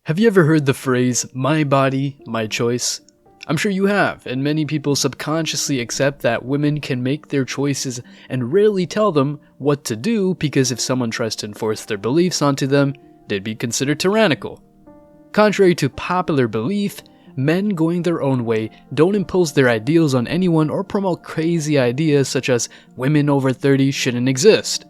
Have you ever heard the phrase, my body, my choice? I'm sure you have, and many people subconsciously accept that women can make their choices and rarely tell them what to do because if someone tries to enforce their beliefs onto them, they'd be considered tyrannical. Contrary to popular belief, men going their own way don't impose their ideals on anyone or promote crazy ideas such as women over 30 shouldn't exist.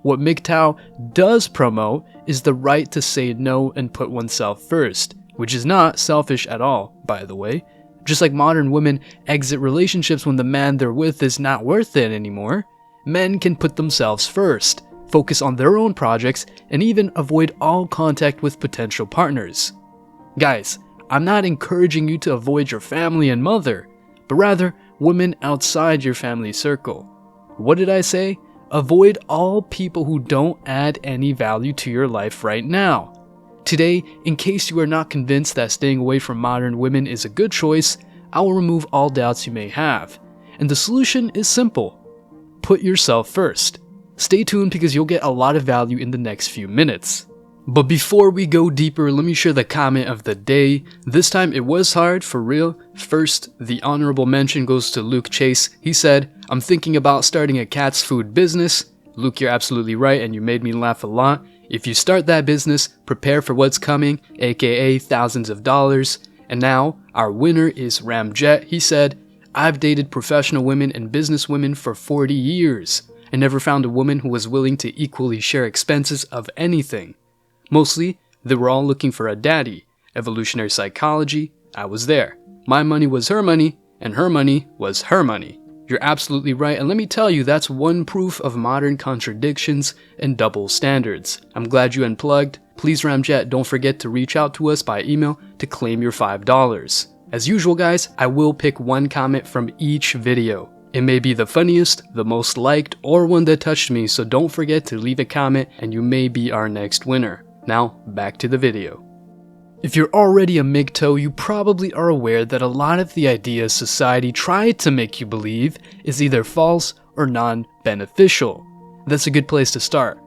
What MGTOW does promote is the right to say no and put oneself first, which is not selfish at all, by the way. Just like modern women exit relationships when the man they're with is not worth it anymore, men can put themselves first, focus on their own projects, and even avoid all contact with potential partners. Guys, I'm not encouraging you to avoid your family and mother, but rather women outside your family circle. What did I say? Avoid all people who don't add any value to your life right now. Today, in case you are not convinced that staying away from modern women is a good choice, I will remove all doubts you may have. And the solution is simple. Put yourself first. Stay tuned because you'll get a lot of value in the next few minutes. But before we go deeper, let me share the comment of the day. This time it was hard, for real. First, the honorable mention goes to Luke Chase. He said, I'm thinking about starting a cat's food business. Luke, you're absolutely right and you made me laugh a lot. If you start that business, prepare for what's coming, aka thousands of dollars. And now, our winner is Ramjet. He said, I've dated professional women and business women for 40 years. I never found a woman who was willing to equally share expenses of anything. Mostly, they were all looking for a daddy. Evolutionary psychology, I was there. My money was her money, and her money was her money. You're absolutely right, and let me tell you, that's one proof of modern contradictions and double standards. I'm glad you unplugged. Please, Ramjet, don't forget to reach out to us by email to claim your $5. As usual, guys, I will pick one comment from each video. It may be the funniest, the most liked, or one that touched me, so don't forget to leave a comment and you may be our next winner. Now, back to the video. If you're already a MGTOW, you probably are aware that a lot of the ideas society tried to make you believe is either false or non-beneficial. That's a good place to start.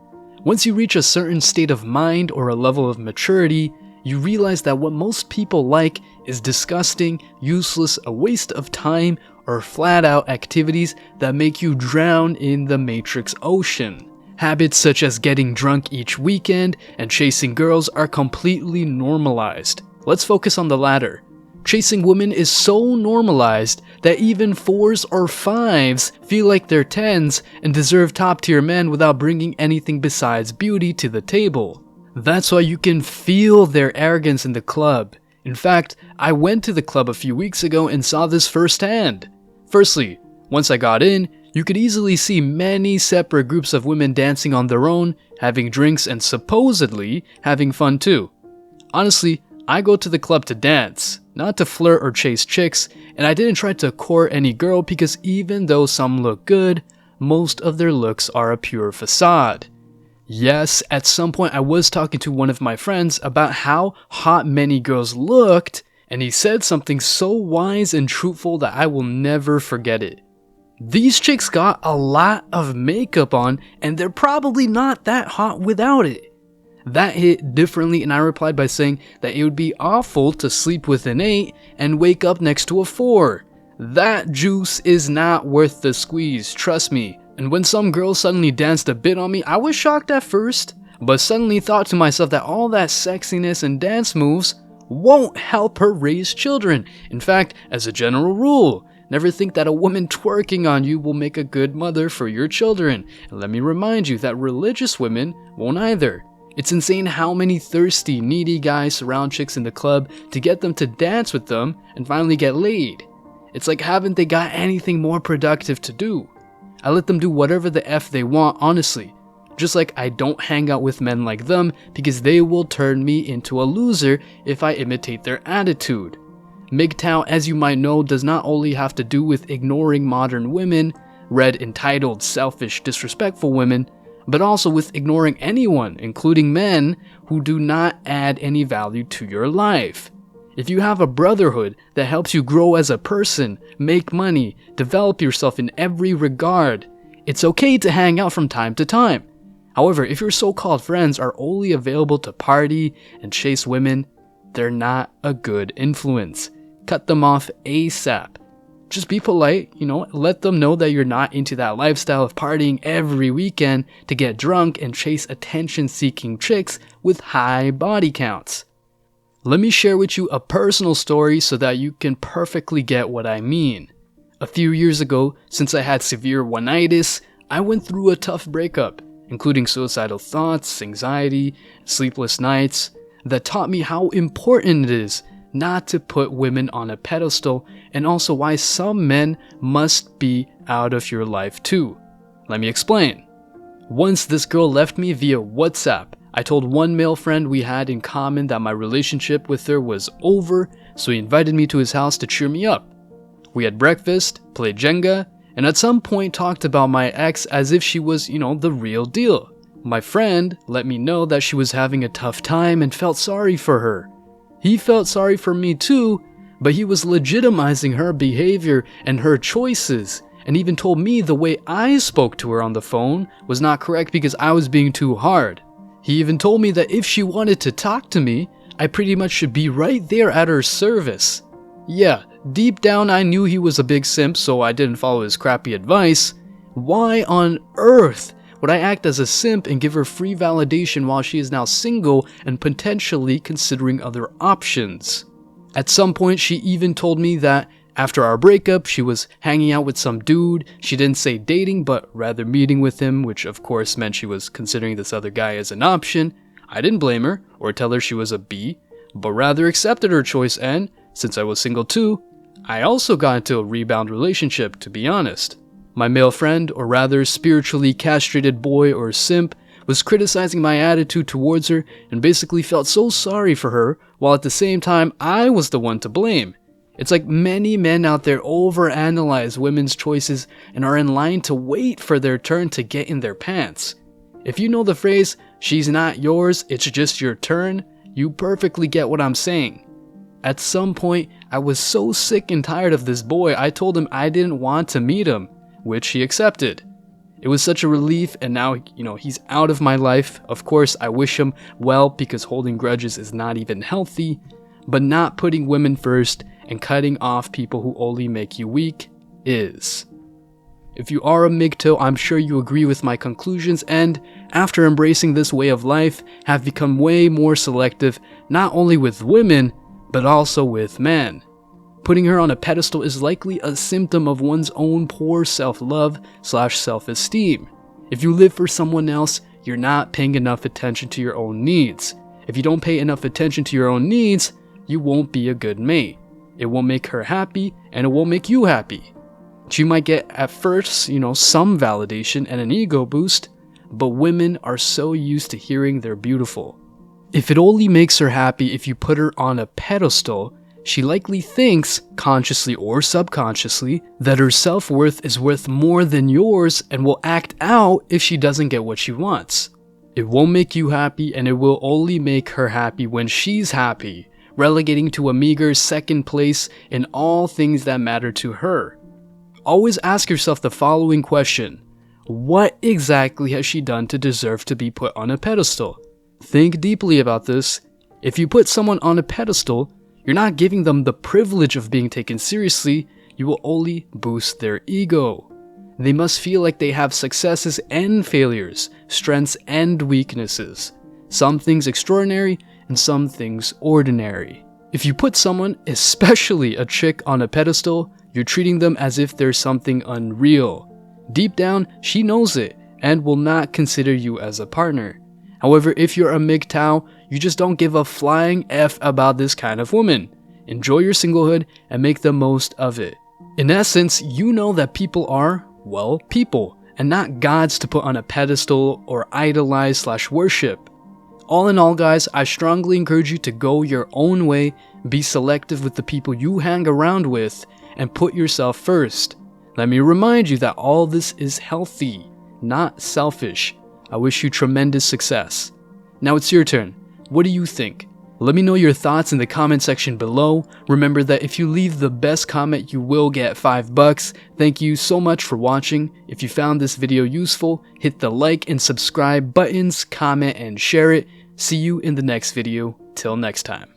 Once you reach a certain state of mind or a level of maturity, you realize that what most people like is disgusting, useless, a waste of time, or flat-out activities that make you drown in the Matrix ocean. Habits such as getting drunk each weekend and chasing girls are completely normalized. Let's focus on the latter. Chasing women is so normalized that even 4s or 5s feel like they're 10s and deserve top-tier men without bringing anything besides beauty to the table. That's why you can feel their arrogance in the club. In fact, I went to the club a few weeks ago and saw this firsthand. Firstly, once I got in, you could easily see many separate groups of women dancing on their own, having drinks, and supposedly having fun too. Honestly, I go to the club to dance, not to flirt or chase chicks, and I didn't try to court any girl because even though some look good, most of their looks are a pure facade. Yes, at some point I was talking to one of my friends about how hot many girls looked, and he said something so wise and truthful that I will never forget it. These chicks got a lot of makeup on and they're probably not that hot without it. That hit differently and I replied by saying that it would be awful to sleep with an 8 and wake up next to a 4. That juice is not worth the squeeze, trust me. And when some girl suddenly danced a bit on me, I was shocked at first, but suddenly thought to myself that all that sexiness and dance moves won't help her raise children. In fact, as a general rule, never think that a woman twerking on you will make a good mother for your children. And let me remind you that religious women won't either. It's insane how many thirsty, needy guys surround chicks in the club to get them to dance with them and finally get laid. It's like haven't they got anything more productive to do? I let them do whatever the F they want, honestly. Just like I don't hang out with men like them because they will turn me into a loser if I imitate their attitude. MGTOW, as you might know, does not only have to do with ignoring modern women, read entitled, selfish, disrespectful women, but also with ignoring anyone, including men, who do not add any value to your life. If you have a brotherhood that helps you grow as a person, make money, develop yourself in every regard, it's okay to hang out from time to time. However, if your so-called friends are only available to party and chase women, they're not a good influence. Cut them off ASAP. Just be polite, let them know that you're not into that lifestyle of partying every weekend to get drunk and chase attention-seeking chicks with high body counts. Let me share with you a personal story so that you can perfectly get what I mean. A few years ago, since I had severe one-itis, I went through a tough breakup, including suicidal thoughts, anxiety, sleepless nights, that taught me how important it is not to put women on a pedestal, and also why some men must be out of your life too. Let me explain. Once this girl left me via WhatsApp. I told one male friend we had in common that my relationship with her was over, so he invited me to his house to cheer me up. We had breakfast, played Jenga, and at some point talked about my ex as if she was, the real deal. My friend let me know that she was having a tough time and felt sorry for her. He felt sorry for me too, but he was legitimizing her behavior and her choices, and even told me the way I spoke to her on the phone was not correct because I was being too hard. He even told me that if she wanted to talk to me, I pretty much should be right there at her service. Yeah, deep down I knew he was a big simp, so I didn't follow his crappy advice. Why on earth would I act as a simp and give her free validation while she is now single and potentially considering other options? At some point, she even told me that after our breakup, she was hanging out with some dude. She didn't say dating, but rather meeting with him, which of course meant she was considering this other guy as an option. I didn't blame her or tell her she was a B, but rather accepted her choice, and since I was single too, I also got into a rebound relationship, to be honest. My male friend, or rather spiritually castrated boy or simp, was criticizing my attitude towards her and basically felt so sorry for her, while at the same time I was the one to blame. It's like many men out there overanalyze women's choices and are in line to wait for their turn to get in their pants. If you know the phrase, "she's not yours, it's just your turn," you perfectly get what I'm saying. At some point, I was so sick and tired of this boy, I told him I didn't want to meet him, which he accepted. It was such a relief, and now, he's out of my life. Of course, I wish him well because holding grudges is not even healthy, but not putting women first and cutting off people who only make you weak is. If you are a MGTOW, I'm sure you agree with my conclusions, and after embracing this way of life, have become way more selective, not only with women, but also with men. Putting her on a pedestal is likely a symptom of one's own poor self-love/self-esteem. If you live for someone else, you're not paying enough attention to your own needs. If you don't pay enough attention to your own needs, you won't be a good mate. It won't make her happy, and it won't make you happy. She might get at first, some validation and an ego boost, but women are so used to hearing they're beautiful. If it only makes her happy if you put her on a pedestal, she likely thinks, consciously or subconsciously, that her self-worth is worth more than yours and will act out if she doesn't get what she wants. It won't make you happy, and it will only make her happy when she's happy, relegating to a meager second place in all things that matter to her. Always ask yourself the following question: what exactly has she done to deserve to be put on a pedestal? Think deeply about this. If you put someone on a pedestal, you're not giving them the privilege of being taken seriously, you will only boost their ego. They must feel like they have successes and failures, strengths and weaknesses, some things extraordinary and some things ordinary. If you put someone, especially a chick, on a pedestal, you're treating them as if they're something unreal. Deep down, she knows it and will not consider you as a partner. However, if you're a MGTOW, you just don't give a flying F about this kind of woman. Enjoy your singlehood and make the most of it. In essence, you know that people are, well, people, and not gods to put on a pedestal or idolize/worship. All in all, guys, I strongly encourage you to go your own way, be selective with the people you hang around with, and put yourself first. Let me remind you that all this is healthy, not selfish. I wish you tremendous success. Now it's your turn. What do you think? Let me know your thoughts in the comment section below. Remember that if you leave the best comment, you will get $5. Thank you so much for watching. If you found this video useful, hit the like and subscribe buttons, comment and share it. See you in the next video. Till next time.